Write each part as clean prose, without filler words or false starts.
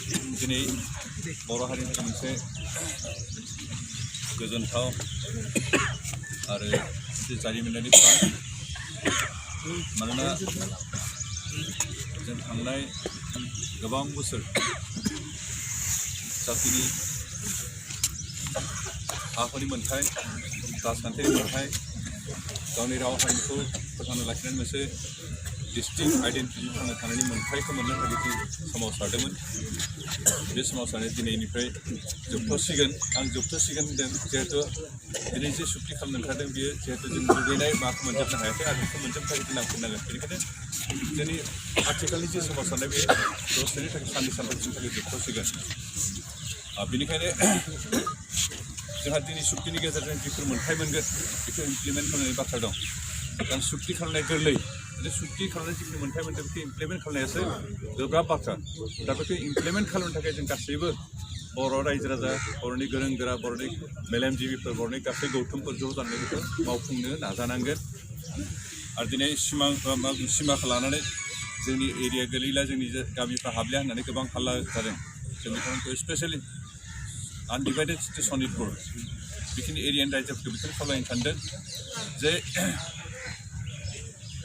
दिनै बर' हारिनि मोनसे गोजोनथाव आरो जारिमिनारि सान मानोना जों थांनाय गोबां बोसोर जातिनि हाफोरनि मोनथाय राजखान्थियारि मोनथाय गावनि राव हारिमुखौ फोथांना लाखिनानै मोनसे डिस्टिंक्ट आइडेन्टिटि थांना थानायनि मोनथायखौ मोननो थाखाय सोमावसारदोंमोन। बे सोमावसारनाया दिनैनिफ्राय जोबथ'सिगोन। आं जोबथ'सिगोन होनदों जिहेतु दिनै जे सुक्ति खालामनो ओंखारदों बेयो जिहेतु जों लुबैनाय माखौ मोनजोबनो हायाखै आरो बेखौ मोनजोबनो थाखाय जों नांफिननांगोन। बेनिखायनो जोंनि आथिखालनि जे सोमावसारनाय बे दसेनि थाखाय साननै सानथामनि थाखाय जोबथ'सिगोन। बेनिखायनो जोंहा दिनै सुक्तिनि गेजेरजों जिफोर मोनथाय मोनगोन बेखौ इमप्लिमेन्ट खालामनायनि बाथ्रा दं। कारण सुक्ति खालामनाय गोरलै, सुक्ति खालामनाय जिखिनि मोनथाय मोनदों बेखौ इमप्लिमेन्ट खालामनायासो गोब्राब बाथ्रा। दा बेखौ इमप्लिमेन्ट खालामनो थाखाय जों गासैबो बर' रायजो राजा, बर'नि गोरों गोरा, बर'नि मेलेमजिबिफोर, बर'नि गासै गौथुमफोर ज' जानानै बेखौ मावफुंनो नाजानांगोन। आरो दिनै सिमाखौ लानानै जोंनि एरिया गोलैला, जोंनि गामिफ्रा हाबलिया होननानै गोबां हाल्ला जादों। जों बेखौ स्पेसियेलि आनडिभाइडेड सिटि सनितपुर बेखिनि एरियानि रायजोफोरखौ बेखौनो खावलायनो सानदों जे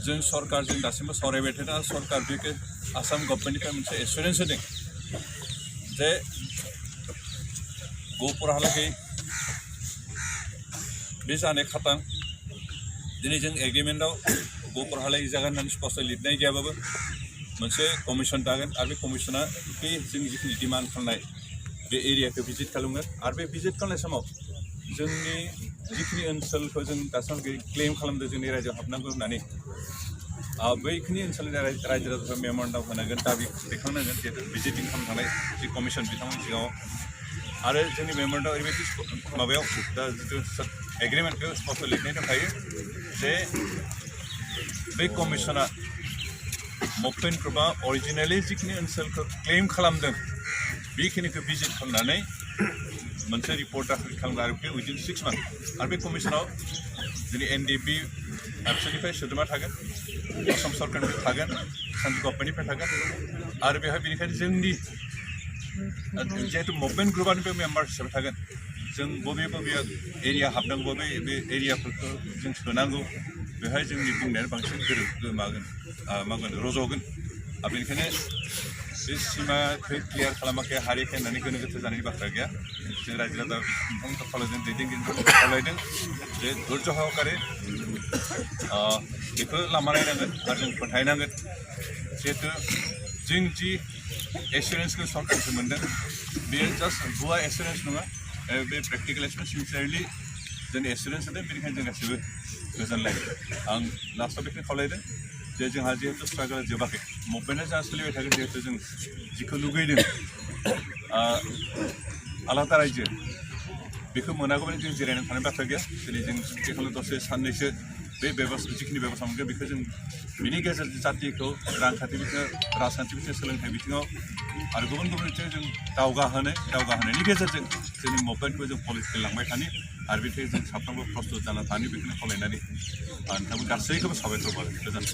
जों सरकारजों दासिमबो सावरायबाय थादों। सरकार बेखौ आसाम गभर्नमेन्टनिफ्राय मोनसे एसुरेन्स होदों जे गहपुरहालागै बे जानाय खाथां। दिनै जों एग्रिमेन्टआव गहपुरहालागै जागोन होननानै स्पष्ट लिरनाय गैयाबाबो मोनसे कमिसन दागोन आरो बे कमिसना बे जों जिखिनि डिमान्ड खालामनाय बे एरियाखौ भिजिट खालामगोन। आरो बे भिजिट खालामनाय समाव जोंनि जिखिनि ओनसोलखौ जों दासान्दि क्लेम खालामदों जोंनि रायजोआव हाबनांगौ होननानै बैखिनि ओनसोलनि रायजो राजाफोरा मेम'रेन्डाम होनांगोन, दाबि दैखांनांगोन जिहेतु भिजिटिं खालामनो थांनाय जि कमिसन बिथांमोननि सिगाङाव। आरो जोंनि मेम'रेन्डाम ओरैबायदि माबायाव दा जिथु एग्रिमेन्टखौ स्पष्ट लिरनाय दंखायो जे बे कमिसना मपेन ग्रुपआ अरिजिनेलि जिखिनि ओनसोलखौ क्लेम खालामदों बेखिनिखौ भिजिट खालामनानै मोनसे रिपर्ट दाखिल खालामो आरो बे उइदिन 6 मान्थ। आरो बे कमिसनाव जोंनि एनडिएफबि एबसुनिफ्राय सोद्रोमा थागोन, आसाम सरकारनिफ्राय थागोन, सेन्ट्रेल गभर्नमेन्टनिफ्राय थागोन। आरो बेवहाय बेनिखायनो जोंनि जिहेतु मुभमेन्ट ग्रुपआनो बे मेम्बार हिसाबै थागोन। जों बबे बबे एरिया हाबनांगौ, बबे एरियाफोरखौ जों सोनांगौ, बेवहाय जोंनि बुंनायानो बांसिन रज'गोन। आरो बेनिखायनो बे सिमाखौ क्लियार खालामाखै, हारिखै होननानै गोनो गोथो जानायनि बाथ्रा गैया। जों रायजो राजा बिथांमोनखौ खावलायदों, दैदेनगिरिफोरखौ खावलायदों जे धैर्य सहकारे बेखौ लामा नायनांगोन आरो जों फोथायनांगोन। जिहेतु जों जि एसुरेन्सखौ सरकारनिफ्राय मोनदों बेयो जास्ट भुवा एसुरेन्स नङा, बे प्रेक्टिकेल एसुरेन्स सिनसियारलि जोंनि एसुरेन्स होदों। बेनिखायनो जों गासैबो गोजोनलायदों। आं लास्टआव बेखौनो खावलायदों जे जोंहा जिहेतु स्ट्रागोला जोबाखै, मुभमेन्टआ जोंहा सोलिबाय थागोन। जिहेतु जों जिखौ लुगैदों आलादा रायजो बेखौ मोनागौमानि जों जिरायनानै थानाय बाथ्रा गैया। दिनै जों बेखौनो दसे साननैसो बे जिखिनि बेबस्था मोनगोन बेखौ जों बिनि गेजेरजों जातिखौ रांखान्थि बिथिङाव, राजखान्थि बिथिङाव, सोलोंथाइ बिथिङाव आरो गुबुन गुबुन बिथिङाव जों दावगाहोनायनि गेजेरजों जोंनि मुभमेन्टखौ जों पलिटिकेल लांबाय थानो आरो बेनिफ्राय जों साफ्रोमबो प्रस्टुत जाना थानो बेखौनो खावलायनानै नोंथांमोन गासैखौबो साबायखर बावो। गोजोन्थों।